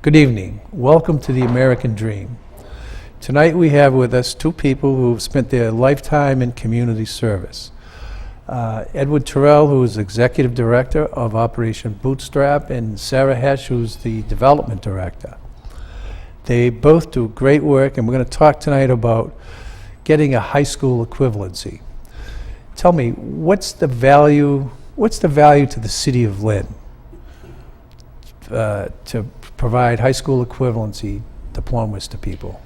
Good evening. Welcome to the American Dream. Tonight we have with us two people who have spent their lifetime in community service. Edward Terrell, who is Executive Director of Operation Bootstrap, and Sarah Hesch, who's the Development Director. They both do great work, and we're going to talk tonight about getting a high school equivalency. Tell me, what's the value to the City of Lynn to provide high school equivalency diplomas to people?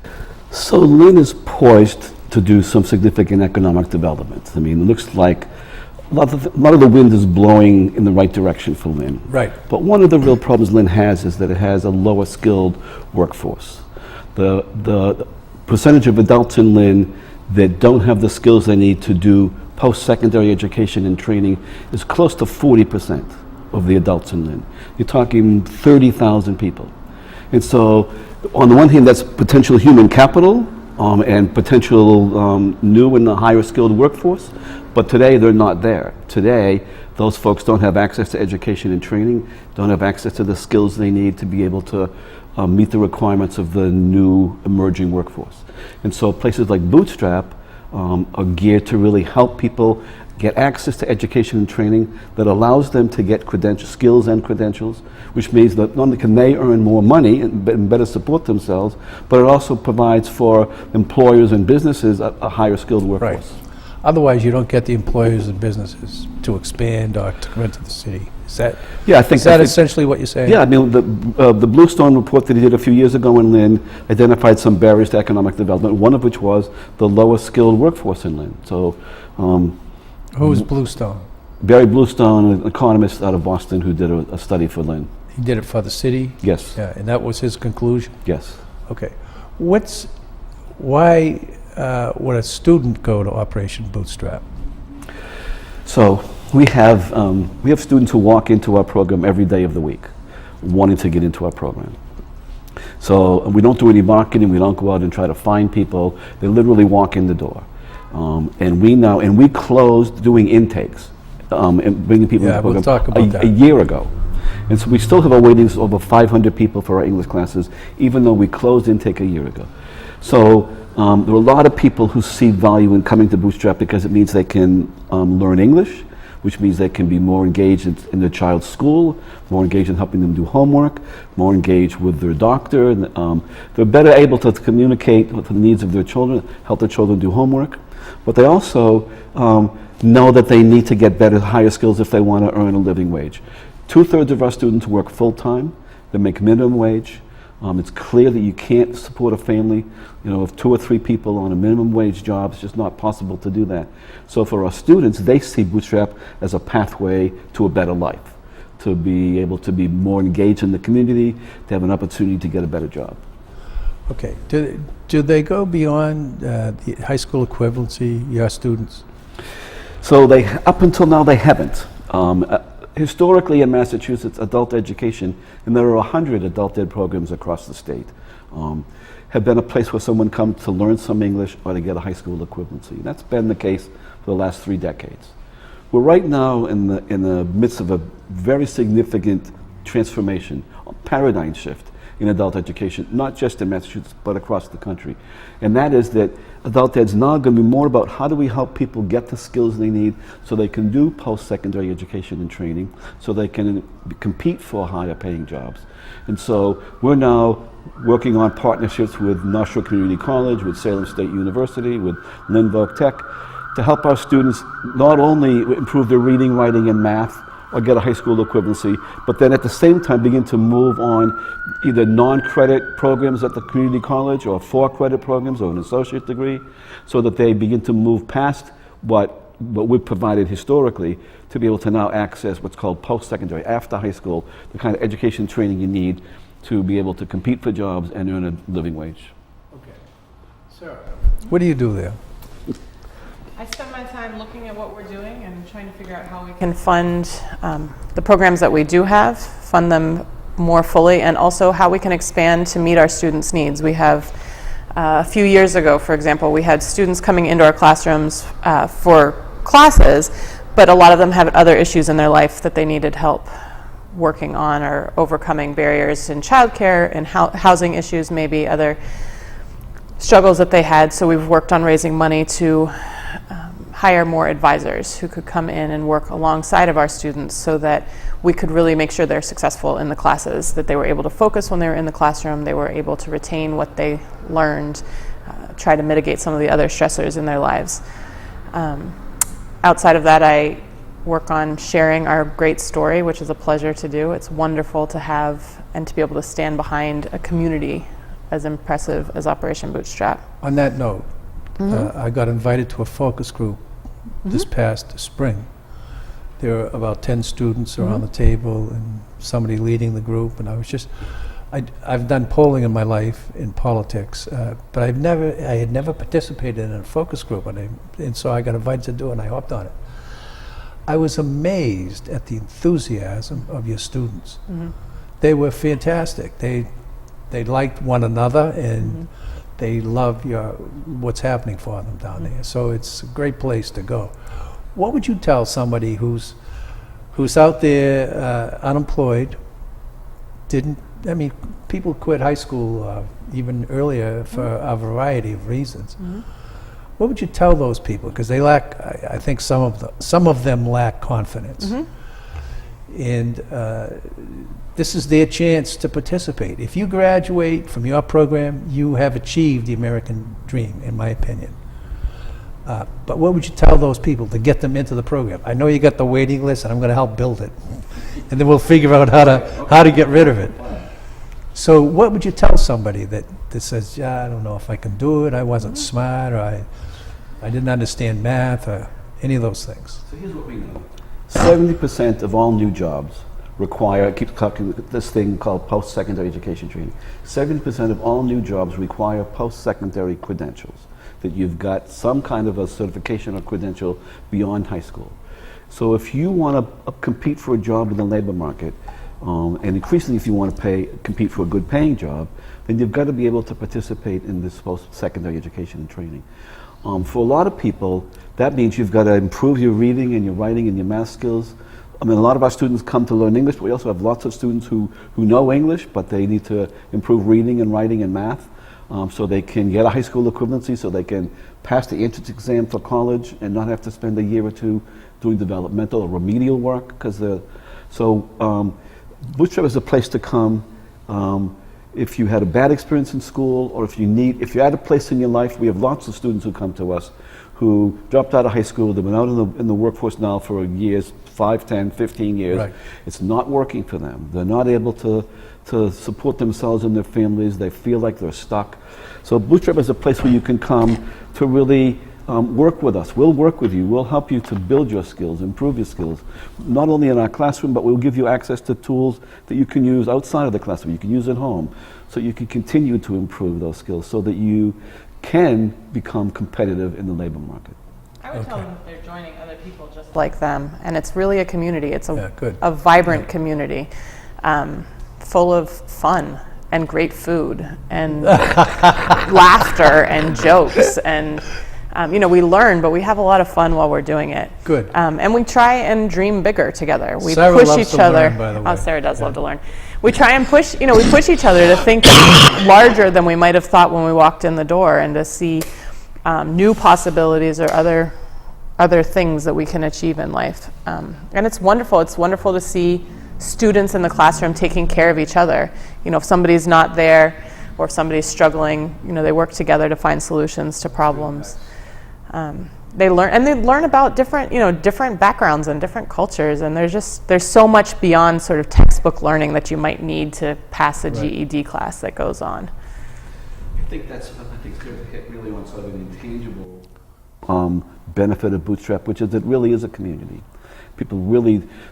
So Lynn is poised to do some significant economic development. I mean, it looks like a lot of the wind is blowing in the right direction for Lynn. Right. But one of the real problems Lynn has is that it has a lower skilled workforce. The percentage of adults in Lynn that don't have the skills they need to do post-secondary education and training is close to 40% of the adults in Lynn. You're talking 30,000 people. And so on the one hand, that's potential human capital and potential new and higher skilled workforce, but today they're not there. Today, those folks don't have access to education and training, don't have access to the skills they need to be able to meet the requirements of the new emerging workforce. And so places like Bootstrap are geared to really help people get access to education and training that allows them to get skills and credentials, which means that not only can they earn more money and better support themselves, but it also provides for employers and businesses a higher skilled workforce. Right. Otherwise, you don't get the employers and businesses to expand or to come into the city. Is that essentially what you're saying? Yeah, I mean, the Bluestone report that he did a few years ago in Lynn identified some barriers to economic development, one of which was the lowest skilled workforce in Lynn. So, who's Bluestone? Barry Bluestone, an economist out of Boston who did a study for Lynn. He did it for the city? Yes. Yeah, and that was his conclusion? Yes. Okay. Why would a student go to Operation Bootstrap? So we have students who walk into our program every day of the week, wanting to get into our program. So we don't do any marketing. We don't go out and try to find people. They literally walk in the door, and we closed doing intakes and bringing people into the program we'll talk about a year ago. And so we still have a waiting list of over 500 people for our English classes, even though we closed intake a year ago. So there are a lot of people who see value in coming to Bootstrap because it means they can learn English, which means they can be more engaged in their child's school, more engaged in helping them do homework, more engaged with their doctor. They're better able to communicate with the needs of their children, help their children do homework. But they also know that they need to get better, higher skills if they want to earn a living wage. 2/3 of our students work full-time. They make minimum wage. It's clear that you can't support a family, of 2 or 3 people on a minimum wage job. It's just not possible to do that. So for our students, they see Bootstrap as a pathway to a better life, to be able to be more engaged in the community, to have an opportunity to get a better job. Okay. Do they go beyond the high school equivalency, your students? So up until now, they haven't. Historically in Massachusetts, adult education, and there are 100 adult ed programs across the state, have been a place where someone comes to learn some English or to get a high school equivalency. And that's been the case for the last 3 decades. We're right now in the midst of a very significant transformation, a paradigm shift in adult education, not just in Massachusetts, but across the country. And that is that adult ed's now going to be more about how do we help people get the skills they need so they can do post-secondary education and training, so they can compete for higher paying jobs. And so we're now working on partnerships with North Shore Community College, with Salem State University, with Lynn Tech, to help our students not only improve their reading, writing, and math, or get a high school equivalency, but then at the same time begin to move on either non-credit programs at the community college or 4-credit programs or an associate degree, so that they begin to move past what we've provided historically to be able to now access what's called post-secondary, after high school, the kind of education training you need to be able to compete for jobs and earn a living wage. Okay. Sarah, what do you do there? I spend my time looking at what we're doing and trying to figure out how we can fund the programs that we do have, fund them more fully, and also how we can expand to meet our students' needs. We have, a few years ago, for example, we had students coming into our classrooms for classes, but a lot of them had other issues in their life that they needed help working on or overcoming barriers in childcare and housing issues, maybe other struggles that they had. So we've worked on raising money to hire more advisors who could come in and work alongside of our students so that we could really make sure they're successful in the classes, that they were able to focus when they were in the classroom, they were able to retain what they learned, try to mitigate some of the other stressors in their lives. Outside of that, I work on sharing our great story, which is a pleasure to do. It's wonderful to have and to be able to stand behind a community as impressive as Operation Bootstrap. On that note, I got invited to a focus group this past spring. There were about 10 students around the table and somebody leading the group, and I was just, I've done polling in my life in politics, but I had never participated in a focus group, and so I got invited to do it, and I hopped on it. I was amazed at the enthusiasm of your students. They were fantastic. They liked one another, and they love what's happening for them down there. So it's a great place to go. What would you tell somebody who's out there unemployed? People quit high school even earlier for a variety of reasons. What would you tell those people? Because they lack, I think some of them lack confidence. And this is their chance to participate. If you graduate from your program, you have achieved the American dream, in my opinion. But what would you tell those people to get them into the program? I know you got the waiting list, and I'm going to help build it. And then we'll figure out how to get rid of it. So what would you tell somebody that says, I don't know if I can do it, I wasn't smart, or I didn't understand math, or any of those things? So here's what we know. 70% of all new jobs require, I keep talking this thing called post-secondary education training. 70% of all new jobs require post-secondary credentials, that you've got some kind of a certification or credential beyond high school. So if you want to compete for a job in the labor market, and increasingly if you want to compete for a good paying job, then you've got to be able to participate in this post-secondary education and training. For a lot of people, that means you've got to improve your reading and your writing and your math skills. A lot of our students come to learn English, but we also have lots of students who know English, but they need to improve reading and writing and math, so they can get a high school equivalency, so they can pass the entrance exam for college and not have to spend a year or two doing developmental or remedial work. Bootstrap is a place to come if you had a bad experience in school, or if you're at a place in your life. We have lots of students who come to us who dropped out of high school. They've been out in the workforce now for years, 5, 10, 15 years. Right. It's not working for them. They're not able to support themselves and their families. They feel like they're stuck. So Bootstrap is a place where you can come to really work with us. We'll work with you. We'll help you to build your skills, improve your skills, not only in our classroom, but we'll give you access to tools that you can use outside of the classroom, you can use at home, so you can continue to improve those skills so that you can become competitive in the labor market. I would tell them that they're joining other people just like them, and it's really a community. It's a vibrant community, full of fun and great food and laughter and jokes, and we learn, but we have a lot of fun while we're doing it. Good. And we try and dream bigger together. We Sarah push loves each to other. learn, by the way. Oh, Sarah does love to learn. We try and push, we push each other to think larger than we might have thought when we walked in the door, and to see new possibilities or other things that we can achieve in life. And it's wonderful. It's wonderful to see students in the classroom taking care of each other. If somebody's not there, or if somebody's struggling, they work together to find solutions to problems. They learn about different backgrounds and different cultures, and there's so much beyond sort of textbook learning that you might need to pass a GED class that goes on. I think it's going to hit really on sort of an intangible benefit of Bootstrap, which is it really is a community.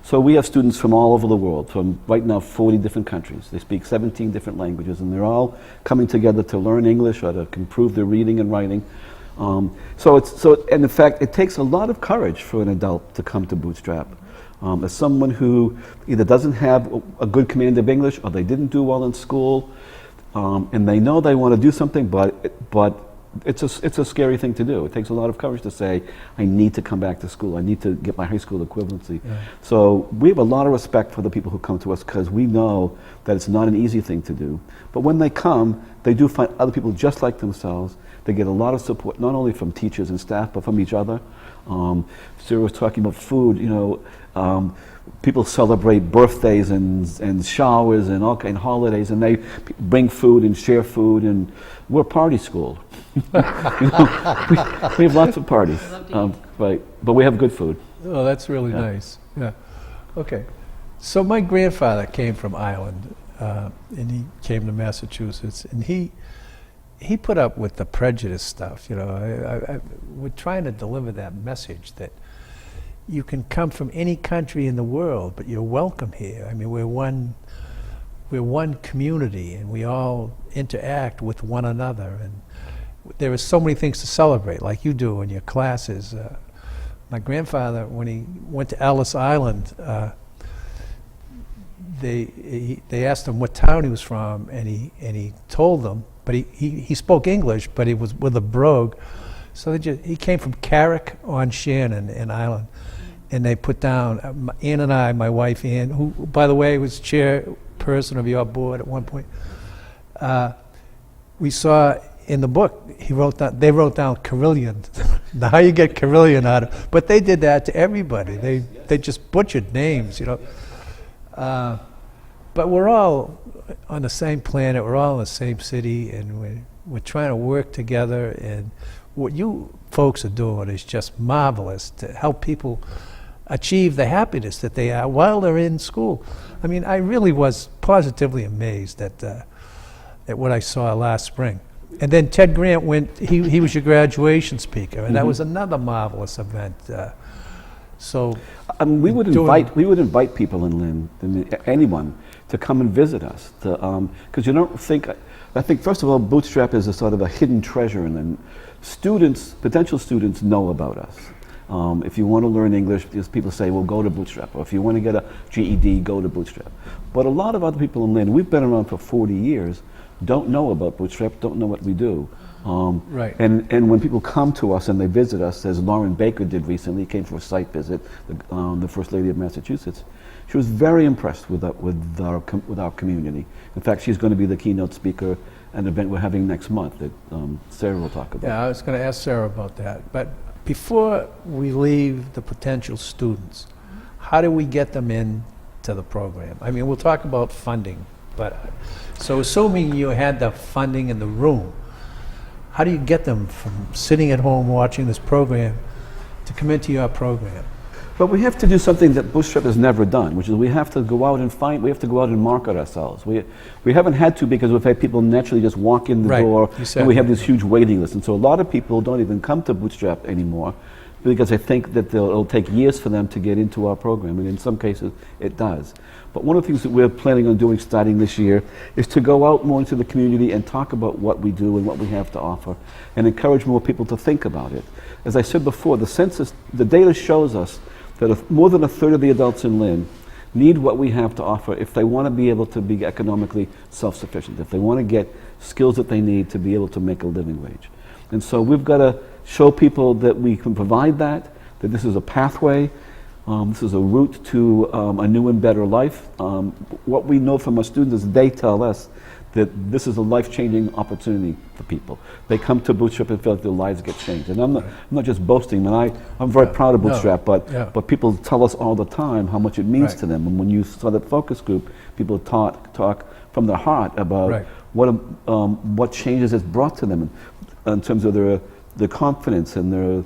So we have students from all over the world, from right now 40 different countries. They speak 17 different languages, and they're all coming together to learn English or to improve their reading and writing. And in fact, it takes a lot of courage for an adult to come to Bootstrap. As someone who either doesn't have a good command of English, or they didn't do well in school, and they know they want to do something, but it's a scary thing to do. It takes a lot of courage to say, I need to come back to school. I need to get my high school equivalency. Yeah. So we have a lot of respect for the people who come to us because we know that it's not an easy thing to do. But when they come, they do find other people just like themselves. They get a lot of support, not only from teachers and staff, but from each other. Sarah was talking about food, people celebrate birthdays and showers and all kind of holidays, and they bring food and share food, and we're a party school. we have lots of parties, but we have good food. Oh, that's really nice. Yeah. Okay. So my grandfather came from Ireland, and he came to Massachusetts, and he put up with the prejudice stuff. We're trying to deliver that message that you can come from any country in the world, but you're welcome here. I mean, we're one community, and we all interact with one another, and there are so many things to celebrate, like you do in your classes. My grandfather, when he went to Ellis Island, they asked him what town he was from, and he told them, but he spoke English, but he was with a brogue, so he came from Carrick-on-Shannon in Ireland, and they put down Ann and I, my wife Ann, who by the way was chairperson of your board at one point. We saw in the book they wrote down Carrigan. Now how you get Carrigan out of, but they did that to everybody. They just butchered names, but we're all on the same planet. We're all in the same city, and we're trying to work together. And what you folks are doing is just marvelous to help people achieve the happiness that they are while they're in school. I mean, I really was positively amazed at what I saw last spring. And then Ted Grant went. He was your graduation speaker, and that was another marvelous event. So we would invite people in Lynn, anyone, to come and visit us. Because you don't think. I think first of all, Bootstrap is a sort of a hidden treasure, and then potential students know about us. If you want to learn English, people say, well, go to Bootstrap. Or if you want to get a GED, go to Bootstrap. But a lot of other people in Lynn, we've been around for 40 years, don't know about Bootstrap, don't know what we do. Right. And when people come to us and they visit us, as Lauren Baker did recently, came for a site visit, the First Lady of Massachusetts, she was very impressed with our community. In fact, she's going to be the keynote speaker at an event we're having next month that Sarah will talk about. Yeah, I was going to ask Sarah about that. But before we leave the potential students, how do we get them into the program? I mean, we'll talk about funding, but so assuming you had the funding in the room, how do you get them from sitting at home watching this program to come into your program? But we have to do something that Bootstrap has never done, which is we have to go out and market ourselves. We haven't had to because we've had people naturally just walk in the door, and we have this huge waiting list. And so a lot of people don't even come to Bootstrap anymore because they think that it'll take years for them to get into our program, and in some cases it does. But one of the things that we're planning on doing starting this year is to go out more into the community and talk about what we do and what we have to offer, and encourage more people to think about it. As I said before, the data shows us that more than a third of the adults in Lynn need what we have to offer if they want to be able to be economically self-sufficient, if they want to get skills that they need to be able to make a living wage. And so we've got to show people that we can provide that this is a pathway, this is a route to a new and better life. What we know from our students is they tell us that this is a life-changing opportunity for people. They come to Bootstrap and feel like their lives get changed. And I'm not just boasting, and I'm very proud of Bootstrap, but people tell us all the time how much it means to them. And when you saw that focus group, people talk from their heart about what changes it's brought to them in terms of their confidence and their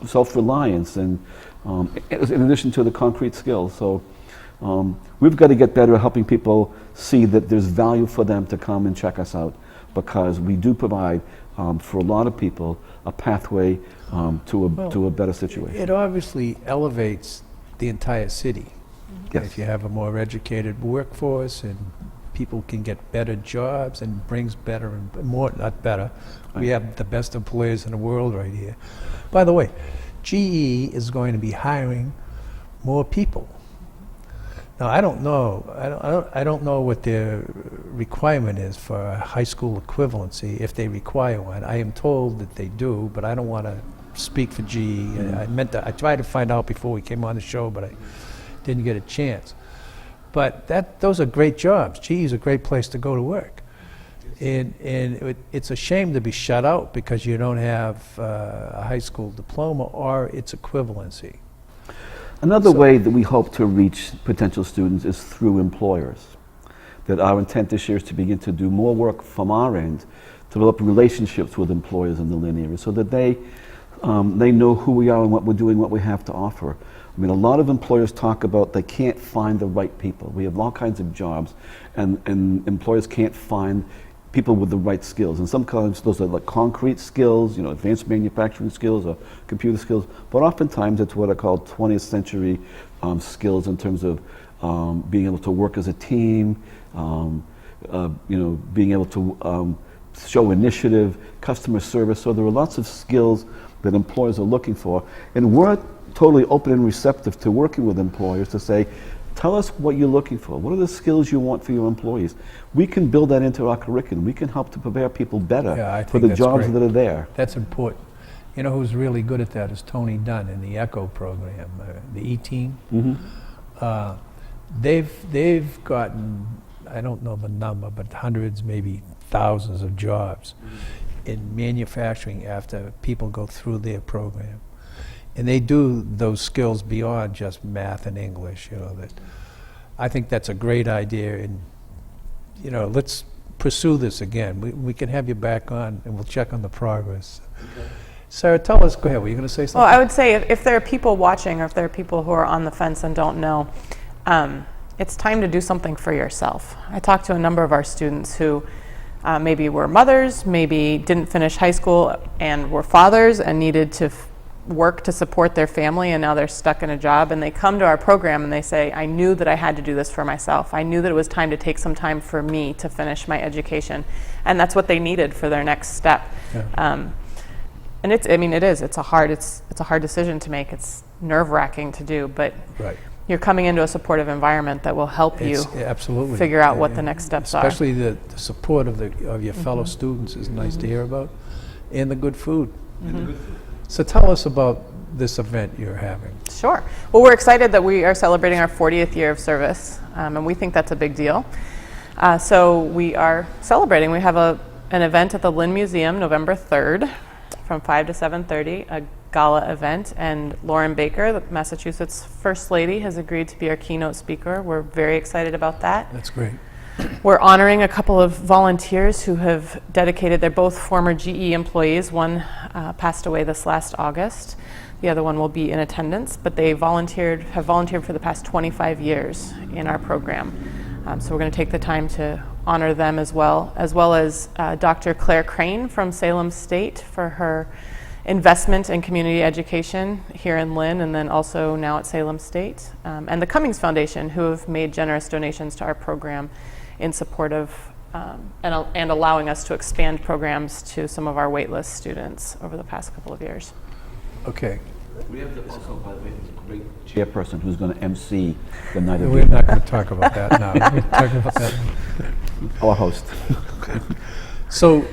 self-reliance, and in addition to the concrete skills. So we've got to get better at helping people see that there's value for them to come and check us out, because we do provide for a lot of people a pathway to a better situation. It obviously elevates the entire city. Yes. If you have a more educated workforce and people can get better jobs, and brings better and more, not better. We have the best employers in the world right here. By the way, GE is going to be hiring more people. Now, I don't know what their requirement is for a high school equivalency, if they require one. I am told that they do, but I don't want to speak for GE. I tried to find out before we came on the show, but I didn't get a chance. But those are great jobs. GE is a great place to go to work. And it's a shame to be shut out because you don't have a high school diploma or its equivalency. Another way that we hope to reach potential students is through employers. That our intent this year is to begin to do more work from our end to develop relationships with employers in the Lynn area so that they know who we are and what we're doing, what we have to offer. I mean, a lot of employers talk about they can't find the right people. We have all kinds of jobs, and employers can't find people with the right skills. And sometimes those are like concrete skills, you know, advanced manufacturing skills or computer skills, but oftentimes it's what are called 20th century skills in terms of being able to work as a team, you know, being able to show initiative, customer service. So there are lots of skills that employers are looking for. And we're totally open and receptive to working with employers to say, tell us what you're looking for. What are the skills you want for your employees? We can build that into our curriculum. We can help to prepare people better for the jobs that are there. That's important. You know who's really good at that is Tony Dunn in the ECHO program, the E-Team. Mm-hmm. They've gotten, I don't know the number, but hundreds, maybe thousands of jobs in manufacturing after people go through their program. And they do those skills beyond just math and English, you know. That I think that's a great idea, and you know, let's pursue this again. We can have you back on, and we'll check on the progress. Okay. Sarah, tell us. Go ahead. Were you going to say something? Well, I would say if there are people watching, or if there are people who are on the fence and don't know, it's time to do something for yourself. I talked to a number of our students who maybe were mothers, maybe didn't finish high school, and were fathers and needed to work to support their family, and now they're stuck in a job, and they come to our program and they say, I knew that I had to do this for myself. I knew that it was time to take some time for me to finish my education, and that's what they needed for their next step. Yeah. And it's a hard decision to make. It's nerve-wracking to do, but you're coming into a supportive environment that will help you absolutely figure out what the next steps are. Especially the support of your fellow students is nice to hear about, and the good food. So tell us about this event you're having. Sure. Well, we're excited that we are celebrating our 40th year of service, and we think that's a big deal. So we are celebrating. We have an event at the Lynn Museum November 3rd from 5 to 7:30, a gala event, and Lauren Baker, the Massachusetts First Lady, has agreed to be our keynote speaker. We're very excited about that. That's great. We're honoring a couple of volunteers who have dedicated. They're both former GE employees. One passed away this last August. The other one will be in attendance, but they have volunteered for the past 25 years in our program. So we're going to take the time to honor them as well as Dr. Claire Crane from Salem State for her investment in community education here in Lynn, and then also now at Salem State, and the Cummings Foundation, who have made generous donations to our program in support of and allowing us to expand programs to some of our waitlist students over the past couple of years. Okay. We have also, by the way, a great chairperson who's going to MC the night of. We're not going to talk about that now. We're talking about that. Our host. So,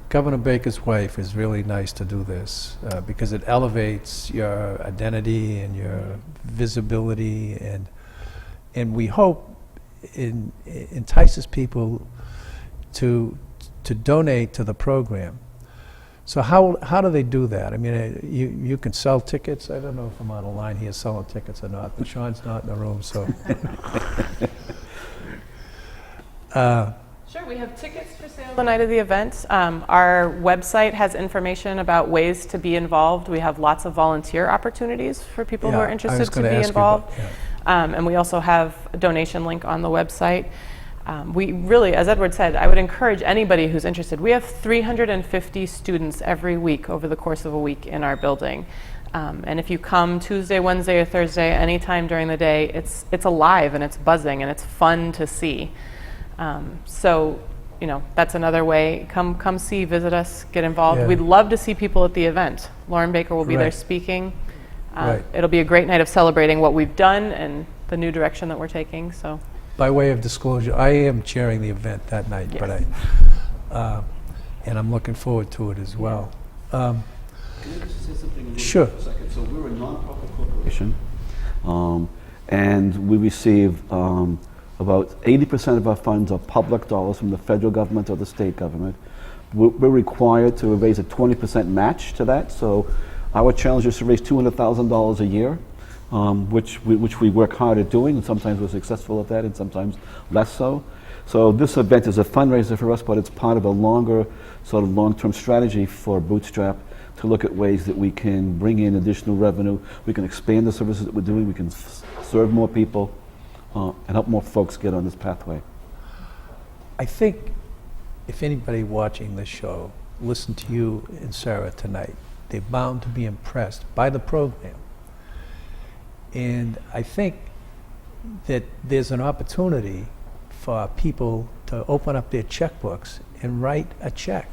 Governor Baker's wife is really nice to do this because it elevates your identity and your visibility, and we hope it entices people to donate to the program. So how do they do that? I mean, you can sell tickets. I don't know if I'm out of line here selling tickets or not, but Sean's not in the room, so. Sure, we have tickets for sale the night of the event. Our website has information about ways to be involved. We have lots of volunteer opportunities for people who are interested to be involved. And we also have a donation link on the website. We really, as Edward said, I would encourage anybody who's interested. We have 350 students every week over the course of a week in our building. And if you come Tuesday, Wednesday, or Thursday, anytime during the day, it's alive and it's buzzing and it's fun to see. So, you know, that's another way. Come see, visit us, get involved. We'd love to see people at the event. Lauren Baker will be there speaking. It'll be a great night of celebrating what we've done and the new direction that we're taking. So, by way of disclosure, I am chairing the event that night, but and I'm looking forward to it as well. Can I just say something? Sure. For a second? So we're a non-profit corporation, and we receive about 80% of our funds are public dollars from the federal government or the state government. We're required to raise a 20% match to that, so our challenge is to raise $200,000 a year, which we work hard at doing, and sometimes we're successful at that, and sometimes less so. So this event is a fundraiser for us, but it's part of a longer, sort of long-term strategy for Bootstrap to look at ways that we can bring in additional revenue, we can expand the services that we're doing, we can serve more people, and help more folks get on this pathway. I think if anybody watching this show listened to you and Sarah tonight, they're bound to be impressed by the program. And I think that there's an opportunity for people to open up their checkbooks and write a check.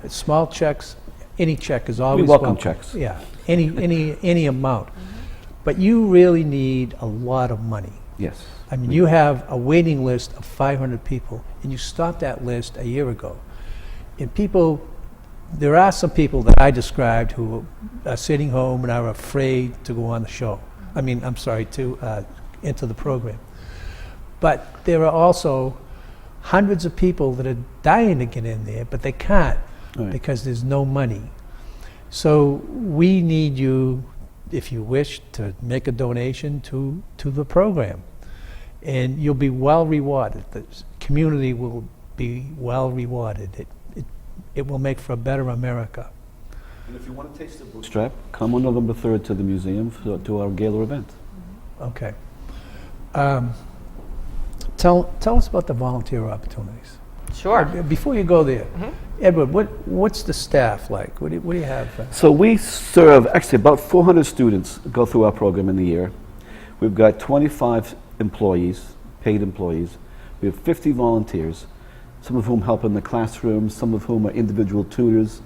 Small checks, any check is always We welcome checks. Yeah, any amount. But you really need a lot of money. Yes. I mean, you have a waiting list of 500 people, and you stopped that list a year ago. And people, there are some people that I described who are sitting home and are afraid to go on the show. I mean, I'm sorry, to enter the program. But there are also hundreds of people that are dying to get in there, but they can't because there's no money. So we need you, if you wish, to make a donation to the program. And you'll be well rewarded. The community will be well rewarded. It will make for a better America. And if you want to taste the Bootstrap, come on November 3rd to the museum to our gala event. Okay. Tell us about the volunteer opportunities. Sure. Before you go there, Edward, what's the staff like? What do you have? So we serve, actually about 400 students go through our program in the year. We've got 25 employees, paid employees. We have 50 volunteers, some of whom help in the classroom, some of whom are individual tutors,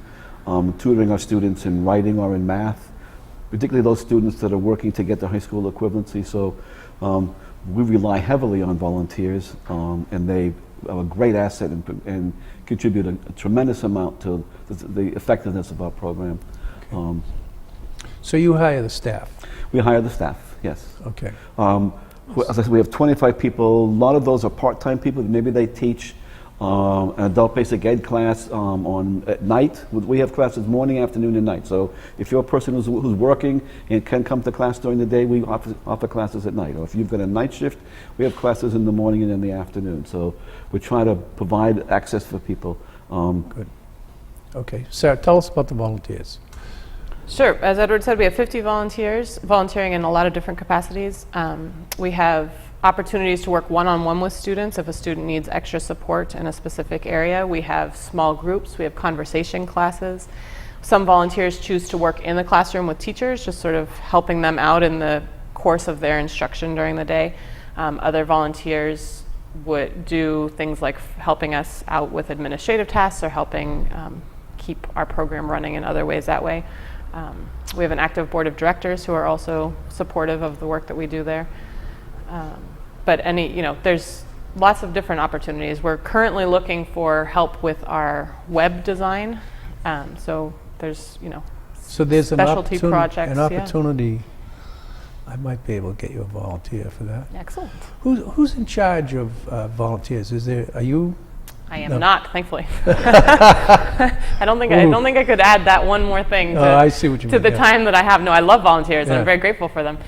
tutoring our students in writing or in math, particularly those students that are working to get their high school equivalency. So we rely heavily on volunteers, and they are a great asset and contribute a tremendous amount to the effectiveness of our program. Okay. So you hire the staff? We hire the staff, yes. Okay. As I said, we have 25 people. A lot of those are part-time people. Maybe they teach an adult basic ed class at night. We have classes morning, afternoon, and night. So if you're a person who's working and can come to class during the day, we offer classes at night. Or if you've got a night shift, we have classes in the morning and in the afternoon. So we try to provide access for people. Good. Okay. Sarah, tell us about the volunteers. Sure. As Edward said, we have 50 volunteers volunteering in a lot of different capacities. We have opportunities to work one-on-one with students if a student needs extra support in a specific area. We have small groups. We have conversation classes. Some volunteers choose to work in the classroom with teachers, just sort of helping them out in the course of their instruction during the day. Other volunteers would do things like helping us out with administrative tasks or helping keep our program running in other ways that way. We have an active board of directors who are also supportive of the work that we do there. But there's lots of different opportunities. We're currently looking for help with our web design. So there's, So there's specialty projects. An opportunity. I might be able to get you a volunteer for that. Excellent. Who's in charge of volunteers? Are you? I am No. not, thankfully. I don't think I could add that one more thing I see what you to mean, the yeah. time that I have. No, I love volunteers, and Yeah. I'm very grateful for them.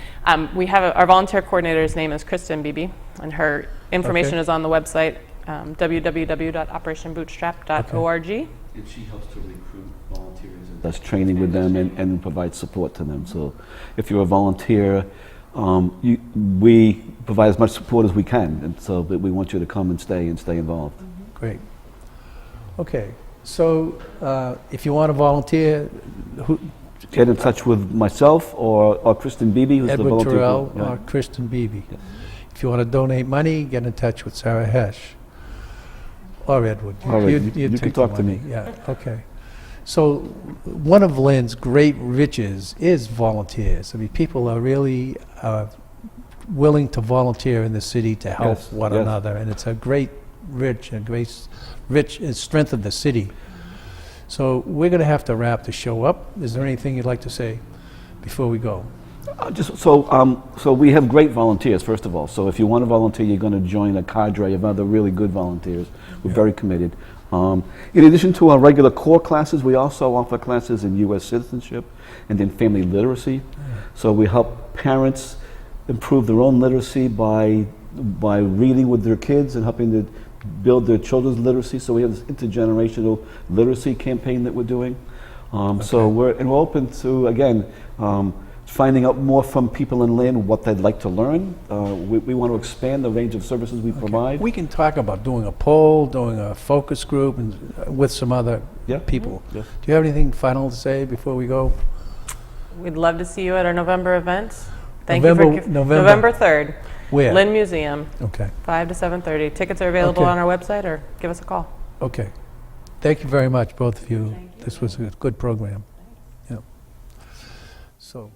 We have our volunteer coordinator's name is Kristen Beebe, and her information Okay. is on the website, www.operationbootstrap.org. And she helps to recruit volunteers and does training with them and provides support to them. So if you're a volunteer, we provide as much support as we can, and so that we want you to come and stay involved. Great. Okay. So if you want to volunteer, Get in touch with myself or Kristen Beebe, who's the Edward volunteer. Terrell Yeah. or Kristen Beebe. Yes. If you want to donate money, get in touch with Sarah Hesch or Edward. All right, you take can the talk to money. me. Yeah. Okay. So one of Lynn's great riches is volunteers. I mean, people are really willing to volunteer in the city to help Yes, one yes. another, and it's a great, rich strength of the city. So we're going to have to wrap the show up. Is there anything you'd like to say before we go? So we have great volunteers, first of all. So if you want to volunteer, you're going to join a cadre of other really good volunteers. We're very committed. In addition to our regular core classes, we also offer classes in U.S. citizenship and in family literacy. So we help parents improve their own literacy by reading with their kids and helping to build their children's literacy. So we have this intergenerational literacy campaign that we're doing. So we're open to, again, finding out more from people in Lynn what they'd like to learn. We want to expand the range of services we provide. We can talk about doing a poll, doing a focus group, and with some other people. Yes. Do you have anything final to say before we go? We'd love to see you at our November events. November- November 3rd. Where? Lynn Museum, Okay. 5 to 7:30. Tickets are available Okay. on our website, or give us a call. Okay. Thank you very much, both of you. This was a good program. Yeah. So.